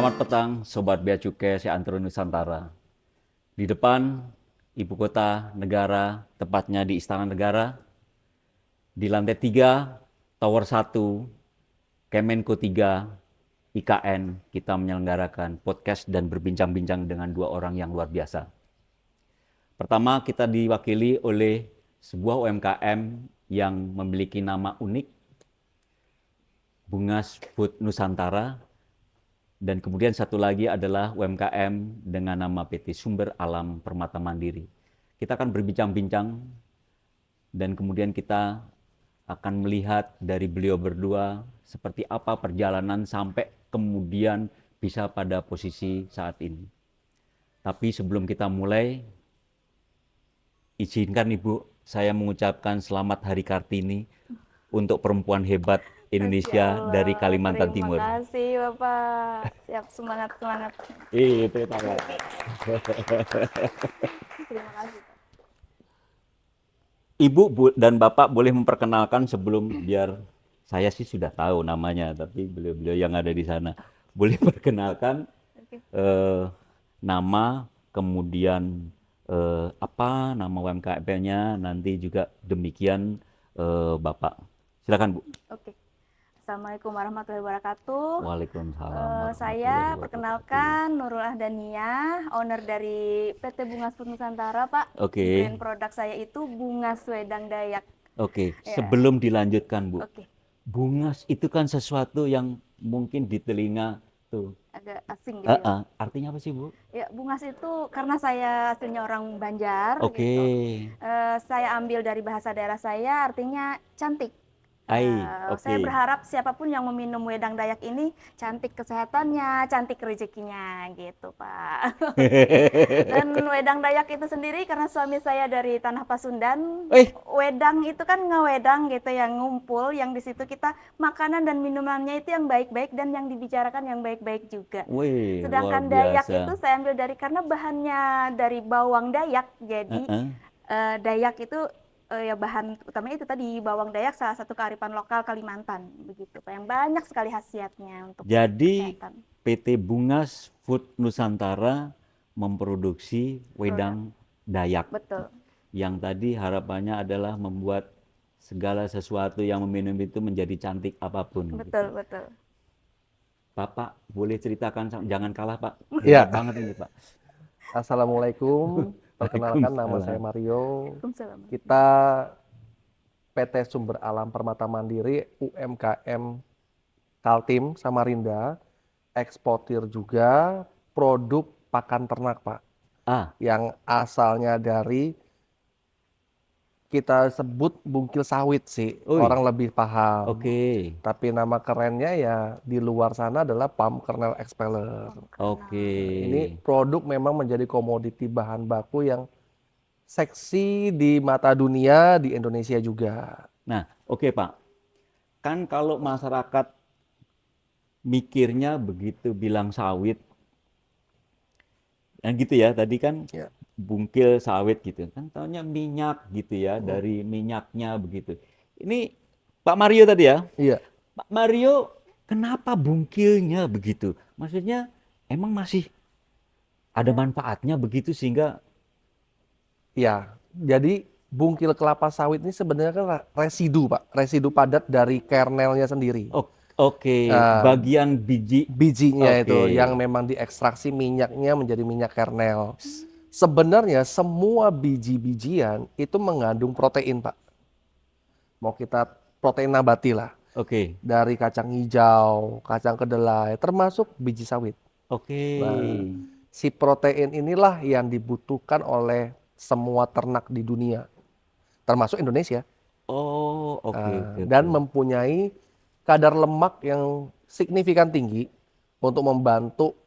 Selamat petang, Sobat Bea Cukai se-Antero Nusantara. Di depan ibu kota negara, tepatnya di Istana Negara, di lantai 3, Tower 1, Kemenko 3, IKN, kita menyelenggarakan podcast dan berbincang-bincang dengan dua orang yang luar biasa. Pertama, kita diwakili oleh sebuah UMKM yang memiliki nama unik, Bungas Food Nusantara. Dan kemudian satu lagi adalah UMKM dengan nama PT Sumber Alam Permata Mandiri. Kita akan berbincang-bincang dan kemudian kita akan melihat dari beliau berdua seperti apa perjalanan sampai kemudian bisa pada posisi saat ini. Tapi sebelum kita mulai, izinkan Ibu saya mengucapkan selamat Hari Kartini untuk perempuan hebat Indonesia dari Kalimantan Timur. Terima kasih Bapak. Siap, semangat. Itu tangan. Terima kasih. Ibu dan Bapak boleh memperkenalkan sebelum, biar saya sih sudah tahu namanya, tapi beliau-beliau yang ada di sana boleh perkenalkan Oke. nama, kemudian apa nama UMKM-nya, nanti juga demikian Bapak. Silakan Bu. Oke. Assalamualaikum warahmatullahi wabarakatuh. Waalaikumsalam warahmatullahi Saya wabarakatuh. perkenalkan Nurul Ahdania, owner dari PT Bungas Food Nusantara, Pak. Oke. Brand produk saya itu Bungas Wedang Dayak. Oke, Ya. sebelum dilanjutkan Bu, Oke. Bungas itu kan sesuatu yang mungkin di telinga tuh. Agak asing gitu ya. Artinya apa sih Bu? Ya, Bungas itu karena saya aslinya orang Banjar Oke. gitu. Saya ambil dari bahasa daerah saya, artinya cantik. Saya Oke. berharap siapapun yang meminum wedang dayak ini cantik kesehatannya, cantik rezekinya gitu, Pak. Dan wedang dayak itu sendiri karena suami saya dari tanah Pasundan, wedang itu kan ngewedang gitu yang ngumpul, yang di situ kita makanan dan minumannya itu yang baik-baik dan yang dibicarakan yang baik-baik juga. Wih, luar Sedangkan dayak biasa. itu saya ambil dari karena bahannya dari bawang dayak, jadi dayak itu ya bahan utamanya itu tadi bawang dayak, salah satu kearifan lokal Kalimantan begitu Pak, yang banyak sekali khasiatnya untuk Jadi kesehatan. PT Bungas Food Nusantara memproduksi wedang Dayak. Betul. Yang tadi harapannya adalah membuat segala sesuatu yang meminum itu menjadi cantik apapun. Betul, betul. Bapak boleh ceritakan, jangan kalah Pak. Iya. Hebat banget ini Pak. Assalamualaikum, perkenalkan nama saya Waalaikumsalam. Mario. Waalaikumsalam. Kita PT Sumber Alam Permata Mandiri, UMKM Kaltim Samarinda, eksportir juga produk pakan ternak Pak. Yang asalnya dari, kita sebut bungkil sawit sih, orang lebih paham. Oke. Tapi nama kerennya ya di luar sana adalah palm kernel expeller. Oke. Ini produk memang menjadi komoditi bahan baku yang seksi di mata dunia, di Indonesia juga. Nah, oke Pak. Kan kalau masyarakat mikirnya begitu bilang sawit, dan gitu ya, tadi kan bungkil sawit gitu, kan taunya minyak gitu ya, dari minyaknya begitu. Ini Pak Mario tadi ya? Iya. Pak Mario, kenapa bungkilnya begitu? Maksudnya emang masih ada manfaatnya begitu sehingga? Ya, jadi bungkil kelapa sawit ini sebenarnya kan residu Pak, residu padat dari kernelnya sendiri. Oke, bagian bijinya itu yang memang diekstraksi minyaknya menjadi minyak kernel. Sebenarnya semua biji-bijian itu mengandung protein Pak. Mau kita protein nabati lah. Oke. Dari kacang hijau, kacang kedelai, termasuk biji sawit. Oke. Nah, si protein inilah yang dibutuhkan oleh semua ternak di dunia, termasuk Indonesia. Dan mempunyai kadar lemak yang signifikan tinggi untuk membantu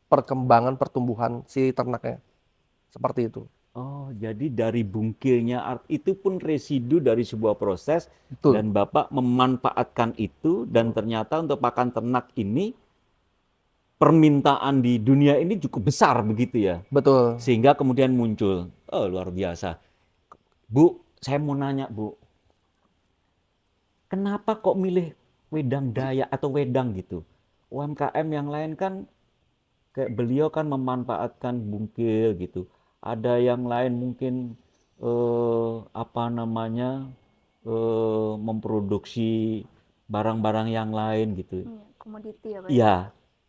perkembangan pertumbuhan si ternaknya. Seperti itu. Oh, jadi dari bungkilnya itu pun residu dari sebuah proses. Betul. Dan Bapak memanfaatkan itu, dan ternyata untuk pakan ternak ini permintaan di dunia ini cukup besar begitu ya. Betul. Sehingga kemudian muncul, luar biasa. Bu, saya mau nanya Bu, kenapa kok milih wedang Dayak atau wedang gitu? UMKM yang lain kan kayak beliau kan memanfaatkan bungkil gitu. Ada yang lain mungkin apa namanya memproduksi barang-barang yang lain gitu. Iya, komoditi ya Pak ya. Iya,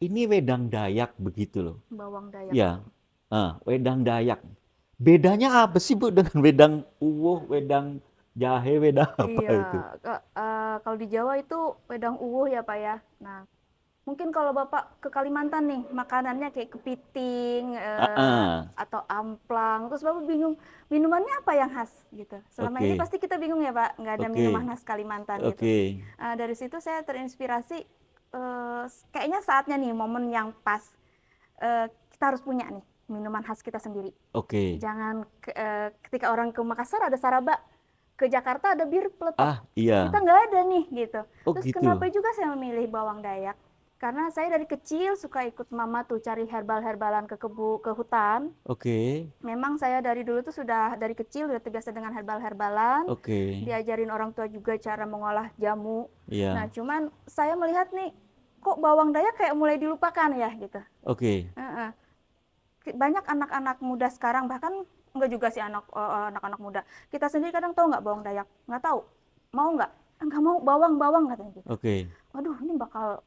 ini wedang Dayak begitu loh. Bawang Dayak. Ya, wedang Dayak. Bedanya apa sih Bu dengan wedang uwuh, wedang jahe, wedang apa Iya, itu? kalau di Jawa itu wedang uwuh ya Pak ya. Nah, mungkin kalau Bapak ke Kalimantan nih, makanannya kayak kepiting Ah, ah, atau amplang, terus Bapak bingung minumannya apa yang khas gitu. Selama ini oke, pasti kita bingung ya Pak, nggak ada oke, minuman khas Kalimantan gitu. oke, Dari situ saya terinspirasi, kayaknya saatnya nih momen yang pas, kita harus punya nih minuman khas kita sendiri. oke. Jangan ketika orang ke Makassar ada Saraba, ke Jakarta ada bir peletok. Ah, iya. Kita nggak ada nih gitu. Oh Terus gitu. kenapa juga saya memilih bawang Dayak? Karena saya dari kecil suka ikut mama tuh cari herbal-herbalan ke hutan. Oke, Memang saya dari dulu tuh sudah dari kecil udah terbiasa dengan herbal-herbalan. oke. Diajarin orang tua juga cara mengolah jamu. Nah, Iya, cuman saya melihat nih, kok bawang Dayak kayak mulai dilupakan ya gitu. oke. Heeh. Banyak anak-anak muda sekarang, bahkan enggak juga sih anak-anak muda. Kita sendiri kadang tahu nggak bawang Dayak? Nggak tahu. Mau nggak? Nggak mau, bawang katanya gitu. Oke, Waduh, ini bakal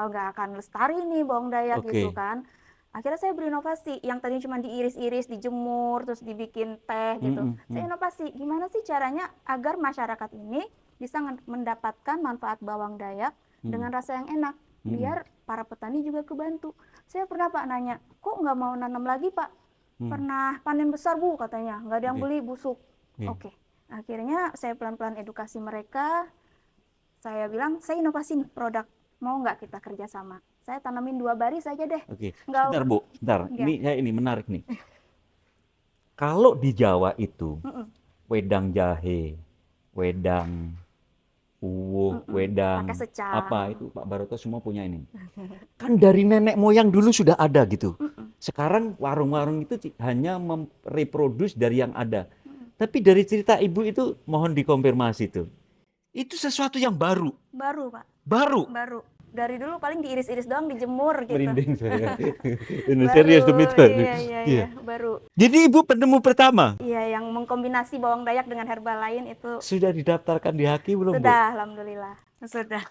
nggak akan lestari nih bawang Dayak gitu oke. kan. Akhirnya saya berinovasi, yang tadinya cuma diiris-iris, dijemur, terus dibikin teh gitu. Mm, mm, Saya mm, inovasi, gimana sih caranya agar masyarakat ini bisa mendapatkan manfaat bawang Dayak dengan mm, rasa yang enak, mm, biar para petani juga kebantu. Saya pernah Pak nanya, kok nggak mau nanam lagi Pak? mm. Pernah panen besar Bu katanya, nggak ada yang Oke, beli, busuk. oke. Oke, akhirnya saya pelan-pelan edukasi mereka. Saya bilang, saya inovasi nih produk, mau nggak kita kerjasama? Saya tanamin 2 baris aja deh. Oke. Nggak, Sebentar Bu, sebentar. ya. Ini menarik nih. Kalau di Jawa itu Mm-mm, wedang jahe, wedang uwuh, mm-mm. wedang Pakai secang. apa itu Pak Baroto semua punya ini. Kan dari nenek moyang dulu sudah ada gitu. Mm-mm, Sekarang warung-warung itu hanya mereproduce dari yang ada. mm-mm. Tapi dari cerita Ibu itu mohon dikonfirmasi tuh. Itu sesuatu yang baru. Baru Pak, Baru. baru. Dari dulu paling diiris-iris doang, dijemur gitu. Merinding saya. Ini Baru, serius demi Tuhan. iya, Iya. baru. Jadi Ibu penemu pertama. Iya, yang mengkombinasi bawang Dayak dengan herbal lain itu Sudah didaftarkan di HAKI belum, Bu? sudah, alhamdulillah. Sudah.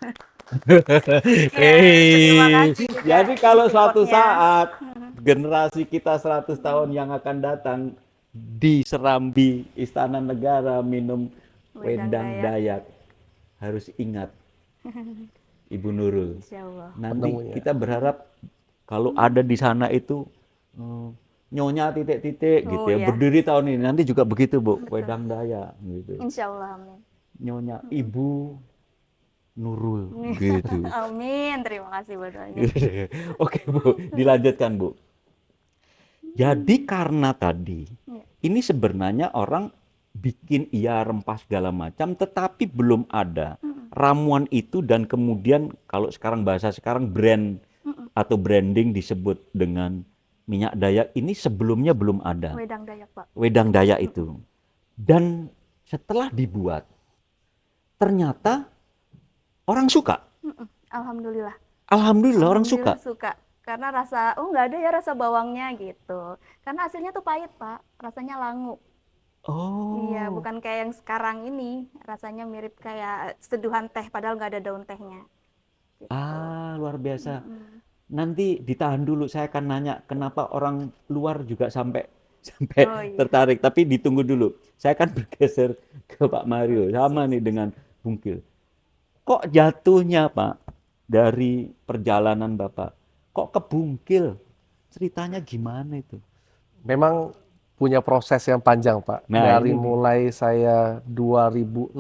Hei, Terima kasih juga jadi kalau suatu supportnya. saat generasi kita 100 tahun yang akan datang di Serambi Istana Negara minum Wedang wedang Dayak. Dayak, harus ingat Ibu Nurul. Insya Allah. Nanti Penemunya. kita berharap kalau ada di sana itu nyonya titik-titik gitu Oh, ya, iya. berdiri tahun ini. Nanti juga begitu, Bu, Betul. wedang Dayak gitu. Insya Allah, amin. Nyonya Ibu Nurul gitu. Amin, terima kasih buat doanya. Oke Bu, dilanjutkan Bu. Jadi karena tadi, Iya. ini sebenarnya orang bikin iya rempah segala macam, tetapi belum ada ramuan itu dan kemudian kalau sekarang bahasa sekarang brand atau branding disebut dengan minyak Dayak ini sebelumnya belum ada. Wedang Dayak, Pak. Wedang Dayak itu. Dan setelah dibuat, ternyata orang suka. Alhamdulillah. Alhamdulillah orang Alhamdulillah suka. suka. Karena rasa, nggak ada ya rasa bawangnya gitu. Karena hasilnya tuh pahit, Pak. Rasanya langu. Oh. Iya, bukan kayak yang sekarang ini. Rasanya mirip kayak seduhan teh, padahal nggak ada daun tehnya. Gitu. Ah, luar biasa. Mm. Nanti ditahan dulu, saya akan nanya kenapa orang luar juga sampai sampai Oh, iya. tertarik. Tapi ditunggu dulu. Saya akan bergeser ke Pak Mario. Sama nih dengan Bungkil. Kok jatuhnya Pak dari perjalanan Bapak? Kok ke Bungkil? Ceritanya gimana itu? Memang punya proses yang panjang, Pak. Nah, Dari ini nih. mulai saya 2006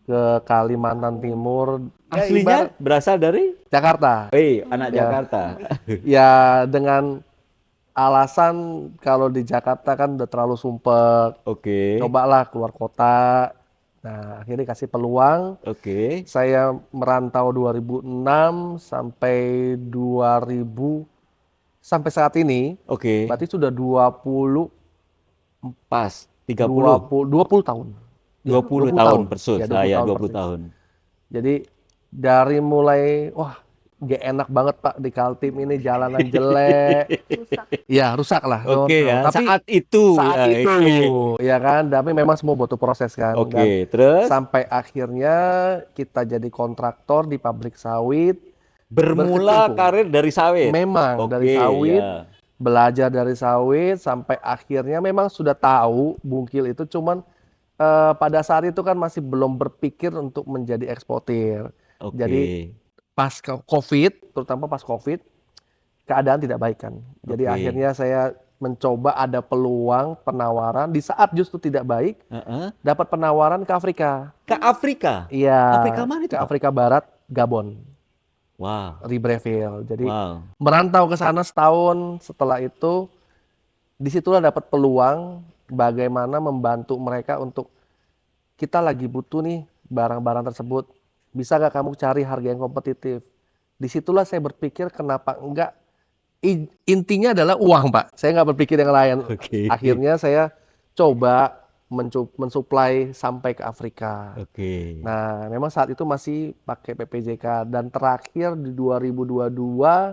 ke Kalimantan Timur, ya Aslinya ibarat berasal dari Jakarta. anak Ya. Jakarta. Ya dengan alasan kalau di Jakarta kan udah terlalu sumpek, Oke. cobalah keluar kota. Nah, akhirnya kasih peluang. Oke. Saya merantau 2006 sampai 2000 sampai saat ini, Oke. berarti sudah 20 Pas 30. 20 tahun. Ya, 20 tahun persis. Ya, 20 Saya tahun 20 persis. tahun. Jadi Dari mulai, wah, gak enak banget Pak di Kaltim ini, jalanan jelek. Rusak. Ya rusak lah. Oke ya, Tapi saat itu. saat Ya, itu, oke. ya kan. Tapi memang semua butuh proses kan. Dan Oke, terus sampai akhirnya kita jadi kontraktor di pabrik sawit. bermula berkecimpung. karir dari sawit. Memang dari Oke, sawit, ya. belajar dari sawit, sampai akhirnya memang sudah tahu bungkil itu, cuman pada saat itu kan masih belum berpikir untuk menjadi eksportir. Oke. Jadi pas COVID, terutama pas COVID, keadaan tidak baik kan. Jadi Oke. akhirnya saya mencoba ada peluang penawaran di saat justru tidak baik, Heeh. dapat penawaran ke Afrika. Ke Afrika. Iya, Afrika mana itu, ke Pak? Afrika Barat, Gabon, Wow. Libreville. Jadi Wow. merantau ke sana setahun, setelah itu disitulah dapat peluang bagaimana membantu mereka untuk, kita lagi butuh nih barang-barang tersebut, bisa nggak kamu cari harga yang kompetitif. Disitulah saya berpikir kenapa enggak. Intinya adalah uang Pak, saya nggak berpikir yang lain. Oke. Akhirnya saya coba mensuplai sampai ke Afrika. Oke. Nah, memang saat itu masih pakai PPJK, dan terakhir di 2022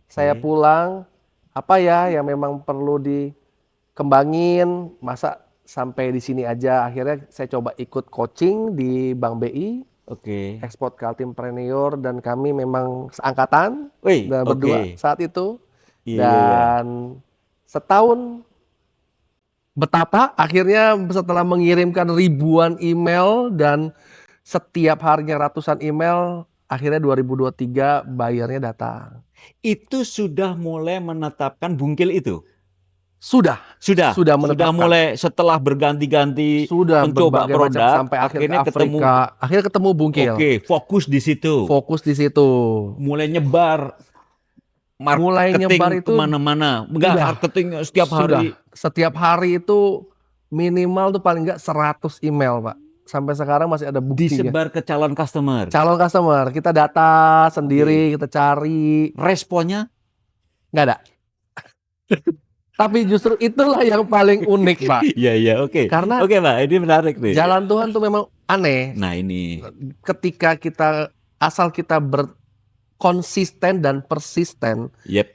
saya pulang, apa ya yang memang perlu dikembangin, masa sampai di sini aja. Akhirnya saya coba ikut coaching di Bank BI, Oke. Export Kaltimpreneur, dan kami memang seangkatan Wih, dan berdua oke. saat itu. Iya, iya, iya. Dan setahun, betapa akhirnya setelah mengirimkan ribuan email dan setiap harinya ratusan email, akhirnya 2023 bayarnya datang. Itu sudah mulai menetapkan bungkil itu. Sudah Sudah menetapkan. mulai setelah berganti-ganti Sudah mencoba berbagai macam produk, sampai akhirnya akhirnya ke ketemu. Afrika, akhirnya ketemu bungkil. Oke, fokus di situ. Fokus di situ. Mulai nyebar Mulai marketing nyebar itu kemana-mana. Enggak, udah. marketing setiap Sudah. hari. Setiap hari itu minimal tuh paling nggak 100 email, Pak. Sampai sekarang masih ada buktinya. Disebar ke calon customer. Calon customer, kita data sendiri, kita cari, Responnya? nggak ada. Tapi justru itulah yang paling unik, Pak. Iya, iya, oke. Karena Oke, Pak, ini menarik nih. jalan Tuhan tuh memang aneh. Nah, ini. Ketika kita, asal kita konsisten dan persisten, Yep,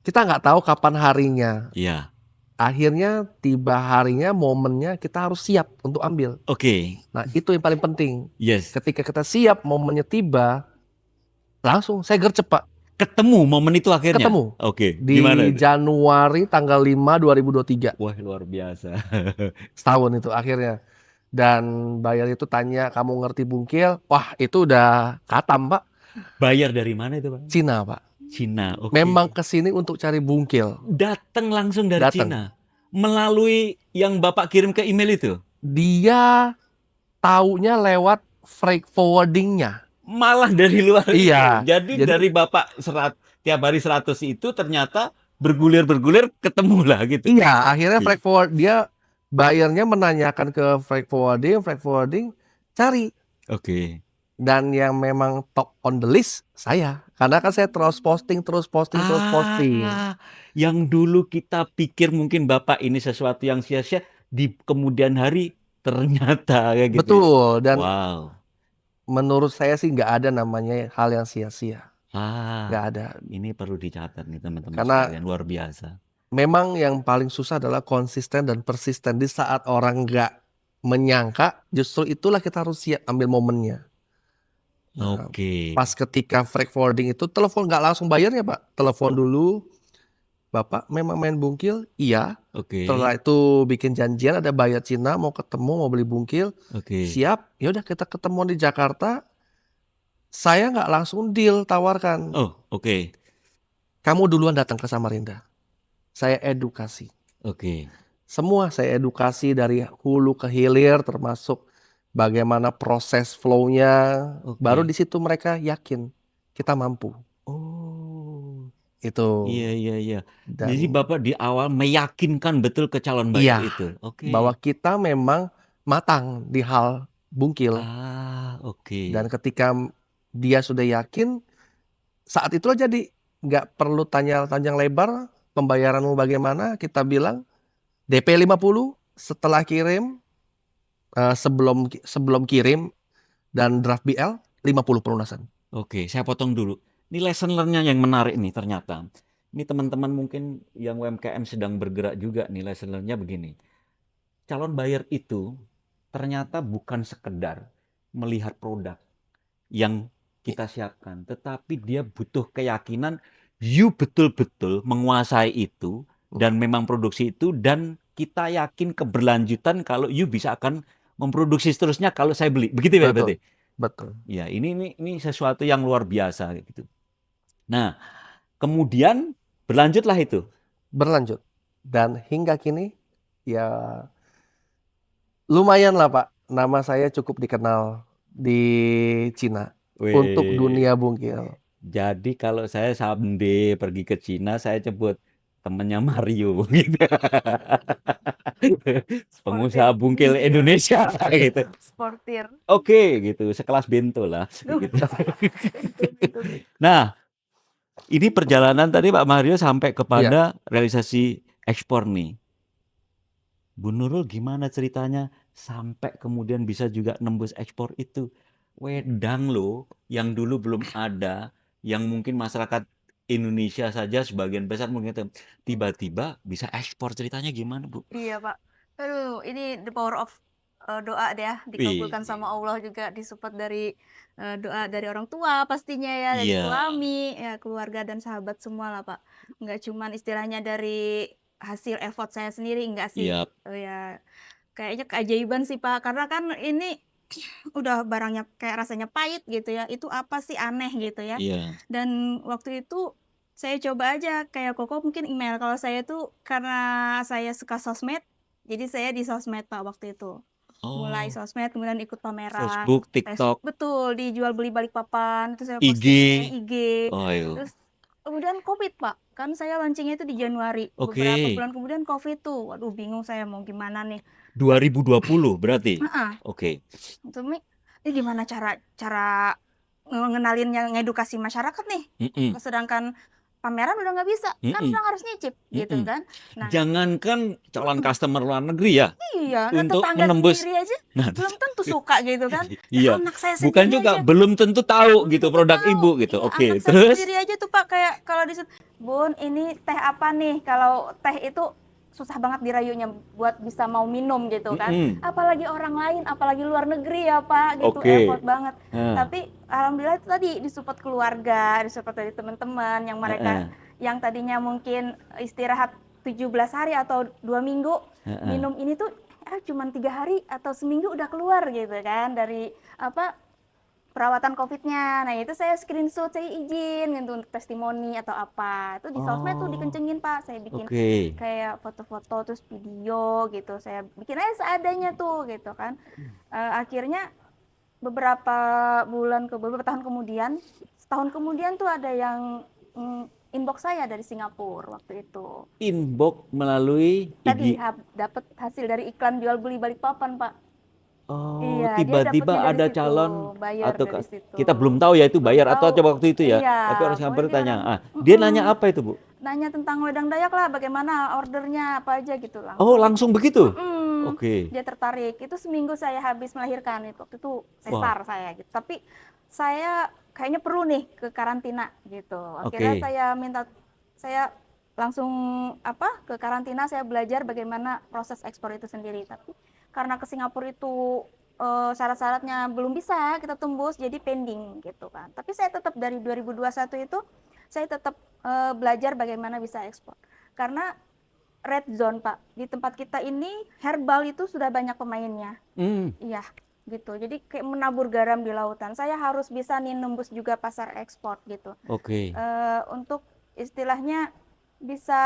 kita nggak tahu kapan harinya. iya. Akhirnya tiba harinya, momennya, kita harus siap untuk ambil. Oke, Nah, itu yang paling penting. yes. Ketika kita siap, momennya tiba, langsung saya gercep, Pak. Ketemu momen itu akhirnya? Ketemu. Oke, Di gimana itu? Januari tanggal 5 2023. Wah, luar biasa. Setahun itu akhirnya. Dan bayar itu tanya, kamu ngerti bungkil? Wah, itu udah katam, Pak. Bayar dari mana itu, Pak? Cina, Pak. Cina, oke. Memang kesini untuk cari bungkil. Datang langsung dari Datang. Cina. Melalui yang Bapak kirim ke email itu. Dia taunya lewat freight forwardingnya. Malah dari luar. Iya. Jadi dari Bapak tiap hari 100 itu ternyata bergulir-bergulir ketemu lah gitu. Iya, akhirnya freight forward, dia bayarnya menanyakan ke freight forwarding cari. Oke. Dan yang memang top on the list saya. Karena kan saya terus posting. Yang dulu kita pikir mungkin Bapak ini sesuatu yang sia-sia, di kemudian hari ternyata kayak gitu. Betul. Dan Wow. menurut saya sih nggak ada namanya hal yang sia-sia. Nggak ada. Ini perlu dicatat nih teman-teman Karena sekalian, luar biasa. memang yang paling susah adalah konsisten dan persisten. Di saat orang nggak menyangka, justru itulah kita harus siap ambil momennya. Nah, Oke. pas ketika freight forwarding itu, telepon nggak langsung bayarnya, Pak. Telepon dulu, Bapak memang main bungkil? Iya. Oke. Setelah itu bikin janjian, ada buyer Cina mau ketemu, mau beli bungkil. Oke. Siap, ya udah kita ketemu di Jakarta. Saya nggak langsung deal, tawarkan. Oh, oke. Kamu duluan datang ke Samarinda. Saya edukasi. Oke. Semua saya edukasi dari hulu ke hilir, termasuk bagaimana proses flow-nya. Oke. Baru di situ mereka yakin kita mampu. Oh. Itu. Iya. Dan Jadi Bapak di awal meyakinkan betul ke calon buyer Iya. itu. Oke. bahwa kita memang matang di hal bungkil. Oke. Dan ketika dia sudah yakin, saat itulah jadi nggak perlu tanya panjang lebar, pembayaranmu bagaimana, kita bilang DP 50 setelah kirim, sebelum kirim dan draft BL 50 pelunasan. Oke, saya potong dulu. Ini lesson learn-nya yang menarik nih ternyata. Ini teman-teman mungkin yang UMKM sedang bergerak juga nih, lesson learn-nya begini. Calon buyer itu ternyata bukan sekedar melihat produk yang kita siapkan, tetapi dia butuh keyakinan you betul-betul menguasai itu dan memang produksi itu, dan kita yakin keberlanjutan kalau you bisa akan memproduksi seterusnya kalau saya beli. Begitu ya Betul, berarti? betul. Ya, ini sesuatu yang luar biasa gitu. Nah, kemudian berlanjutlah itu. Berlanjut. Dan hingga kini ya lumayan lah Pak, nama saya cukup dikenal di Cina untuk Wih, dunia bungkil. jadi kalau saya someday pergi ke Cina, saya sebut temennya Mario gitu. Pengusaha Sportir. bungkil Iya. Indonesia gitu. Sportir. Oke, gitu. Sekelas Bento lah gitu. Betul. Nah, ini perjalanan tadi Pak Mario sampai Iya, kepada realisasi ekspor nih. Bu Nurul gimana ceritanya sampai kemudian bisa juga nembus ekspor itu? Wedang loh, yang dulu belum ada, yang mungkin masyarakat Indonesia saja sebagian besar mungkin tiba-tiba bisa ekspor. Ceritanya gimana, Bu? Iya, Pak. Aduh, ini the power of doa deh ya, Wih, dikabulkan sama Allah juga, disupport dari doa dari orang tua pastinya ya, dari iya, suami, ya keluarga dan sahabat semua lah, Pak. Nggak cuman istilahnya dari hasil effort saya sendiri, enggak sih. iya, Ya kayaknya keajaiban sih, Pak. Karena kan ini udah barangnya kayak rasanya pahit gitu ya. Itu apa sih aneh gitu ya. iya. Dan waktu itu saya coba aja kayak Koko mungkin email. Kalau saya tuh karena saya suka sosmed, jadi saya di sosmed Pak waktu itu. Mulai Oh, sosmed, kemudian ikut pameran, Facebook, TikTok, betul dijual beli Balikpapan, itu saya IG. posting IG. Oh, ayo. Terus kemudian COVID Pak, kan saya launchingnya itu di Januari. Beberapa Oke, bulan kemudian COVID tuh, waduh bingung saya mau gimana nih. 2020 berarti. Heeh, Oke. itu Mi, ini gimana cara cara ngenalin yang ngedukasi masyarakat nih. Mm-mm, Sedangkan pameran udah nggak bisa, kan mm-mm, orang harus nyicip gitu mm-mm. kan. Nah, Jangankan calon mm-mm, customer luar negeri ya, iya, nah untuk tetangga menembus. sendiri aja Nah, belum tentu suka gitu kan. Ya iya, anak saya bukan sendiri juga aja belum tentu tahu belum gitu tentu produk tahu. ibu gitu. Iya, Oke, anak saya terus sendiri aja tuh Pak kayak kalau Bun, ini teh apa nih? Kalau teh itu susah banget dirayunya buat bisa mau minum gitu kan. mm-mm. Apalagi orang lain, apalagi luar negeri ya Pak, gitu Oke. effort banget. Nah, Tapi alhamdulillah itu tadi disupport keluarga, disupport dari teman-teman yang mereka heeh, yang tadinya mungkin istirahat 17 hari atau 2 minggu, heeh. minum ini tuh cuman 3 hari atau seminggu udah keluar gitu kan dari apa perawatan COVID-nya. Nah, itu saya screenshot, saya izin gitu untuk testimoni atau apa. Itu di sosmed tuh Oh, dikencengin, Pak. Saya bikin oke. kayak foto-foto terus video gitu. Saya bikin aja seadanya tuh gitu kan. Akhirnya beberapa beberapa tahun kemudian, setahun kemudian tuh ada yang inbox saya dari Singapura waktu itu. Inbox melalui Tadi IG. dapat hasil dari iklan jual beli Balikpapan, Pak. Oh, Iya, dia tiba-tiba dapetnya dari ada situ, calon buyer atau dari situ. kita belum tahu ya itu Belum bayar atau tahu. coba waktu itu ya. Iya, Tapi orang Singapura pokoknya dia tanya, orang dia nanya apa itu, Bu? nanya tentang wedang Dayak lah, bagaimana ordernya apa aja gitu Oh, langsung. langsung begitu? Mm-mm, Oke. dia tertarik. Itu seminggu saya habis melahirkan itu. Waktu itu Wah, sesar saya gitu. Tapi saya kayaknya perlu nih ke karantina gitu. Akhirnya oke. saya langsung ke karantina, saya belajar bagaimana proses ekspor itu sendiri. Tapi karena ke Singapura itu syarat-syaratnya belum bisa kita tembus, jadi pending gitu kan. Tapi saya tetap dari 2021 itu saya tetap belajar bagaimana bisa ekspor. Karena red zone Pak, di tempat kita ini herbal itu sudah banyak pemainnya. Hmm, Iya, gitu. Jadi kayak menabur garam di lautan. Saya harus bisa nih nembus juga pasar ekspor gitu. oke. Untuk istilahnya bisa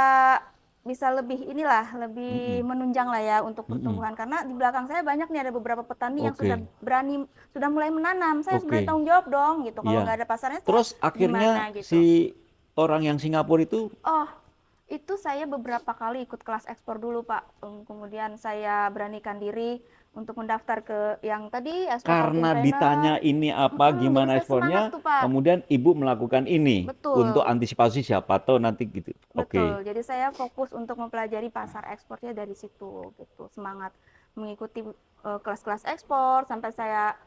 bisa lebih lebih Mm-mm, menunjang lah ya untuk mm-mm. pertumbuhan, karena di belakang saya banyak nih ada beberapa petani yang Oke, sudah mulai menanam. Saya harus oke. berani tanggung jawab dong gitu. Kalau Iya. nggak ada pasarnya saya Terus akhirnya gimana gitu. si orang yang Singapura itu, Oh, itu saya beberapa kali ikut kelas ekspor dulu, Pak. Kemudian saya beranikan diri untuk mendaftar ke yang tadi ekspor karena ditanya container. ini apa, Jadi gimana saya semangat ekspornya, tuh, Pak. kemudian ibu melakukan ini untuk Betul, antisipasi siapa tahu nanti gitu. Oke. betul. Jadi saya fokus untuk mempelajari pasar ekspornya dari situ, gitu. Semangat mengikuti kelas-kelas ekspor sampai saya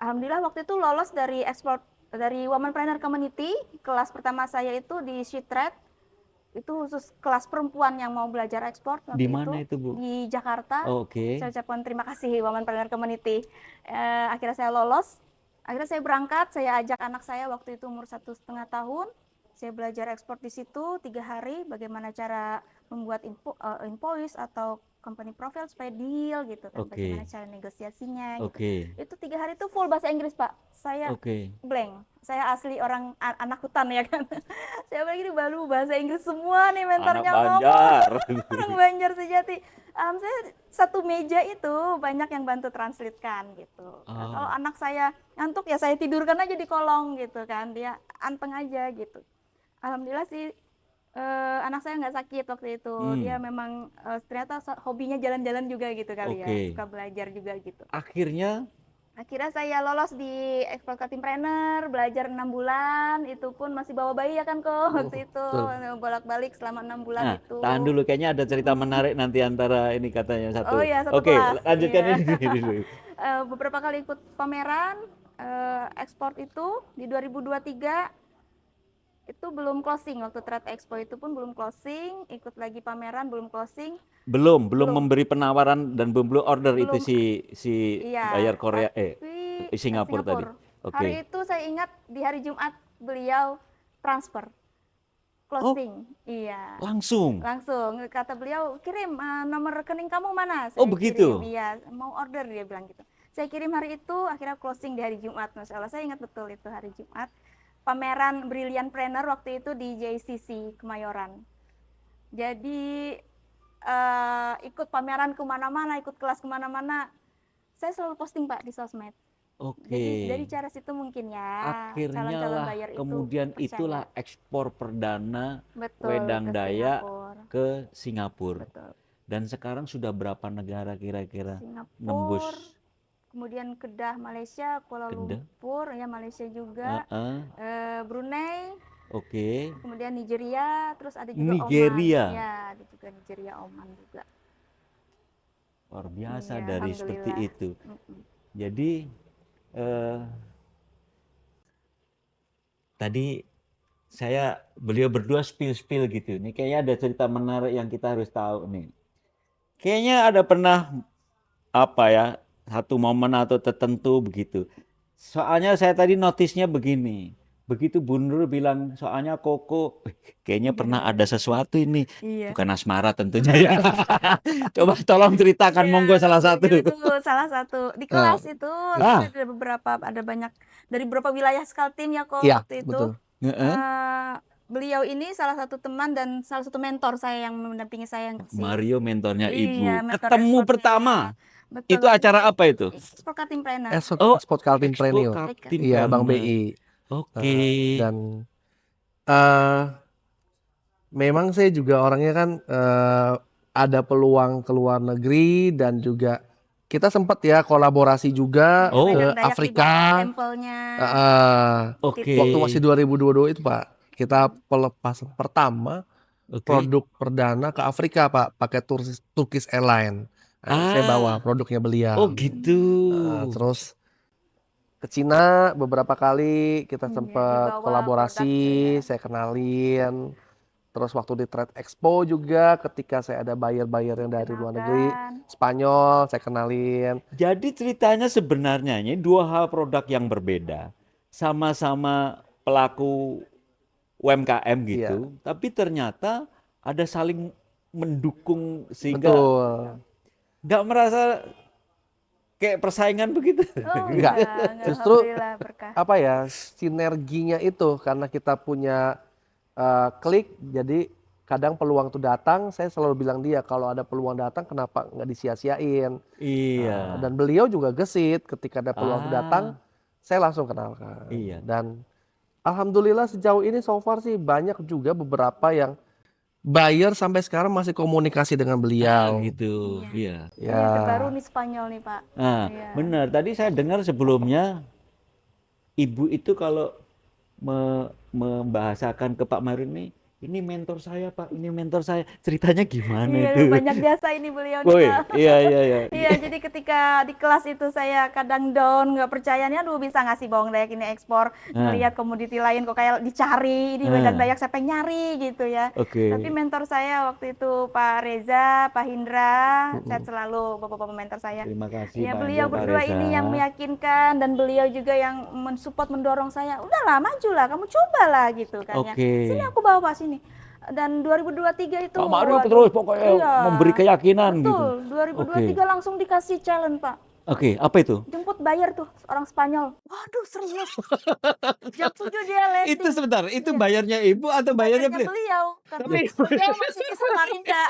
Alhamdulillah waktu itu lolos dari ekspor dari Womanpreneur Community. Kelas pertama saya itu di Shitred, itu khusus kelas perempuan yang mau belajar ekspor Di waktu mana itu, Bu? di Jakarta. Oke. Saya ucapkan terima kasih Womanpreneur Community. Akhirnya saya lolos. Akhirnya saya berangkat, saya ajak anak saya waktu itu umur 1,5 tahun. Saya belajar ekspor di situ 3 hari, bagaimana cara membuat invoice atau company profile supaya deal gitu kan, Oke. bagaimana cara negosiasinya gitu. Oke. Itu 3 hari itu full bahasa Inggris, Pak. Saya Oke. blank. Saya asli orang anak hutan ya kan. Saya lagi di Balu, bahasa Inggris semua nih mentornya Anak ngomong. Banjar. Orang Banjar sejati. Saya satu meja itu banyak yang bantu translate kan gitu. Nah, kalau anak saya ngantuk ya saya tidurkan aja di kolong gitu kan, dia anteng aja gitu. Alhamdulillah sih anak saya nggak sakit waktu itu. Dia memang ternyata hobinya jalan-jalan juga gitu kali ya, Oke. suka belajar juga gitu. Akhirnya Saya lolos di Ekspor Kartimpreneur, belajar 6 bulan, itu pun masih bawa bayi ya kan kok waktu itu, betul. bolak-balik selama 6 bulan Nah, itu. tahan dulu, kayaknya ada cerita menarik nanti antara ini katanya Oh satu. ya, satu Oke, kelas. lanjutkan Iya. ini dulu. Beberapa kali ikut pameran ekspor itu di 2023 itu belum closing, waktu Trade Expo itu pun belum closing, ikut lagi pameran belum closing. Belum Belum. memberi penawaran dan belum order itu Belum. si Iya, bayar Korea tapi Singapura tadi. Oke. Hari itu saya ingat di hari Jumat beliau transfer closing. Iya. Langsung. Langsung kata beliau, kirim nomor rekening kamu mana? Oh, Saya begitu? kirim, iya, mau order dia bilang gitu. Saya kirim hari itu, akhirnya closing di hari Jumat. Masya Allah, saya ingat betul itu hari Jumat. Pameran Brilliant Planner waktu itu di JCC Kemayoran. Jadi ikut pameran kemana-mana, ikut kelas kemana-mana. Saya selalu posting Pak di sosmed. Oke. Jadi dari cara situ mungkin ya, Akhirnya calon-calon lah, buyer itu kemudian percaya. itulah ekspor perdana Betul, wedang ke Dayak Singapura. ke Singapura. Betul. Dan sekarang sudah berapa negara kira-kira Singapura, nembus? kemudian Kedah Malaysia, Kuala Kedah? Lumpur ya Malaysia juga, Brunei, Oke. kemudian Nigeria, terus ada juga Nigeria. Oman. Ya, ada juga Nigeria, Oman juga. Luar biasa Iya, dari seperti alhamdulillah. itu. Jadi tadi beliau berdua spill gitu. Ini kayaknya ada cerita menarik yang kita harus tahu nih. Kayaknya ada pernah apa ya, satu momen atau tertentu begitu. Soalnya saya tadi notisnya begini. Begitu Bu Nur bilang soalnya Koko, kayaknya pernah ada sesuatu ini. Iya. Bukan asmara tentunya ya. Coba tolong ceritakan, monggo salah satu. Itu salah satu di kelas itu ada banyak dari beberapa wilayah Skaltim ya kok Iya, waktu itu. betul. Beliau ini salah satu teman dan salah satu mentor saya yang mendampingi saya yang Mario mentornya Iya, Ibu. mentor Ketemu ekspornya. pertama. Betul, Itu waktu acara apa itu? Ekspor Kartimpreneur. Export Kartimpreneur. Iya, Bang BI. Oke. Dan memang saya juga orangnya kan ada peluang ke luar negeri dan juga kita sempat ya kolaborasi juga ke Wedang Dayak Afrika. dibawa sampelnya. Oke. Waktu masih 2022 itu Pak, kita pelepasan pertama produk perdana ke Afrika Pak, pakai Turkish Airlines. Saya bawa produknya beliau. Oh gitu. Terus ke Cina beberapa kali kita sempat dibawa kolaborasi, produknya. saya kenalin. Terus waktu di Trade Expo juga ketika saya ada buyer-buyer yang dari luar negeri, Spanyol, saya kenalin. Jadi ceritanya sebenarnya ini dua hal produk yang berbeda. Sama-sama pelaku UMKM gitu, tapi ternyata ada saling mendukung sehingga Betul. nggak merasa kayak persaingan begitu. Enggak. Justru Alhamdulillah, berkah. apa ya, sinerginya itu karena kita punya klik, jadi kadang peluang itu datang, saya selalu bilang dia kalau ada peluang datang kenapa nggak disia-siain. Iya. Dan beliau juga gesit ketika ada peluang itu datang, saya langsung kenalkan. Iya. Dan alhamdulillah sejauh ini so far sih banyak juga beberapa yang buyer sampai sekarang masih komunikasi dengan beliau. Gitu. Iya. Ini yang terbaru nih Spanyol nih Pak. Nah, Iya. benar. Tadi saya dengar sebelumnya Ibu itu kalau membahasakan ke Pak Marin nih, ini mentor saya Pak, ini mentor saya. Ceritanya gimana Iya, itu? banyak jasa ini beliau nih, Woi, Pak. iya iya iya. Iya, jadi ketika di kelas itu saya kadang down, nggak percaya nih, aduh bisa nggak sih bawang dayak ini ekspor, Nah, ngelihat komoditi lain kok kayak dicari, ini wedang nah, dayak saya pengen nyari gitu ya. Tapi oke. mentor saya waktu itu Pak Reza, Pak Hindra, sehat Mm-mm. selalu bapak-bapak mentor saya. Terima kasih Ya Pak Hendra, beliau Pak berdua Reza. ini yang meyakinkan dan beliau juga yang mensupport, mendorong saya, udahlah majulah, kamu cobalah gitu kan ya. Oke. Sini aku bawa Pak sini. Dan 2023 itu, Pak Mario waduh, terus pokoknya iya, memberi keyakinan gitu. betul. Oke. 2023 langsung dikasih challenge, Pak. Oke, apa itu? Jemput bayar tuh orang Spanyol. Waduh, serius. Jam 7 dia Itu landing. sebentar, itu Iya, bayarnya ibu atau bayarnya bayarnya beliau? beliau. Karena Tapi beliau masih di Samarinda.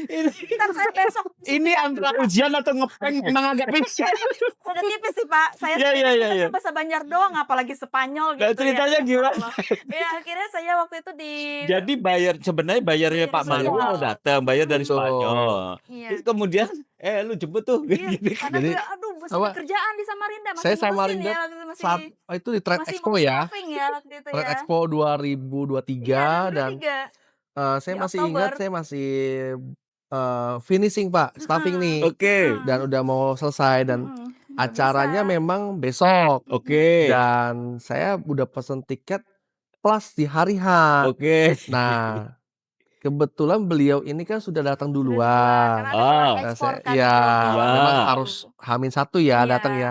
ini, Ntar saya besok ini antara ujian atau ngeprank memang agak beda. udah tipis sih Pak. Saya Iya, sendiri iya, iya, kan iya. bahasa Banjar doang, apalagi Spanyol Nah, gitu ya. ceritanya Ya gimana? Allah. Ya akhirnya saya waktu itu di Jadi sebenarnya bayarnya dari Pak Mario Spanyol. mau datang, bayar dari Betul. Spanyol. Iya. Terus kemudian, lu jemput tuh. Iya, Gitu. karena Jadi beliau, aduh, masih apa? ada kerjaan di Samarinda, masih Saya ngurusin Samarinda ya, waktu itu masih saat itu di Trade masih Expo mau ya. staffing ya waktu itu Trade ya. Expo Iya, 2023 dan 2023 saya di masih Oktober. ingat saya masih finishing Pak, staffing Heeh, nih Oke, dan udah mau selesai dan nggak bisa. acaranya memang besok oke, dan saya udah pesen tiket plus di hari H. oke. Nah, kebetulan beliau ini kan sudah datang Sudah duluan, karena duluan. ada kelas Ah, Nah, ekspor saya kan ya itu. ya. memang Gitu. harus H-1 ya Iya, datang ya.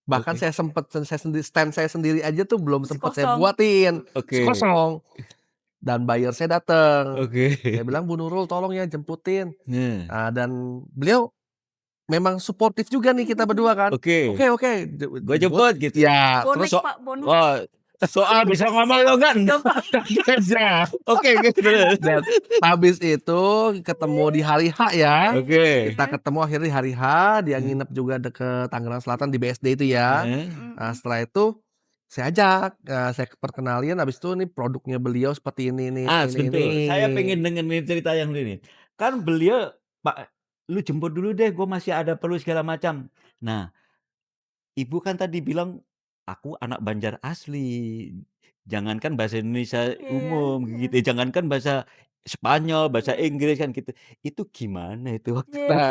Bahkan Oke. saya sempet saya sendiri stand saya sendiri aja tuh belum masih sempet saya kosong. buatin. Oke, Kosong. Dan buyer saya datang. oke. Saya bilang, "Bu Nurul tolong ya jemputin." Nah, Nah, dan beliau memang suportif juga nih kita berdua kan. oke. Oke, oke, Gue jemput. jemput gitu. Ya, Bonek terus Pak, bonek. Wah, soal bisa ngomong lo kan? ya. Oke, terus. Dan habis itu ketemu di hari H ya. Oke. Kita ketemu akhirnya di hari H, dia nginep juga deket Tangerang Selatan di BSD itu ya. Nah, setelah itu saya ajak, saya perkenalin, habis itu nih produknya beliau seperti ini Sebentar. Saya pengen dengerin cerita yang ini. Kan beliau, Pak, lu jemput dulu deh, gue masih ada perlu segala macam. Nah, ibu kan tadi bilang, aku anak Banjar asli. Jangankan bahasa Indonesia Iya, umum iya. gitu, jangankan bahasa Spanyol, bahasa Iya. Inggris kan gitu. Itu gimana itu waktu Iya. Nah,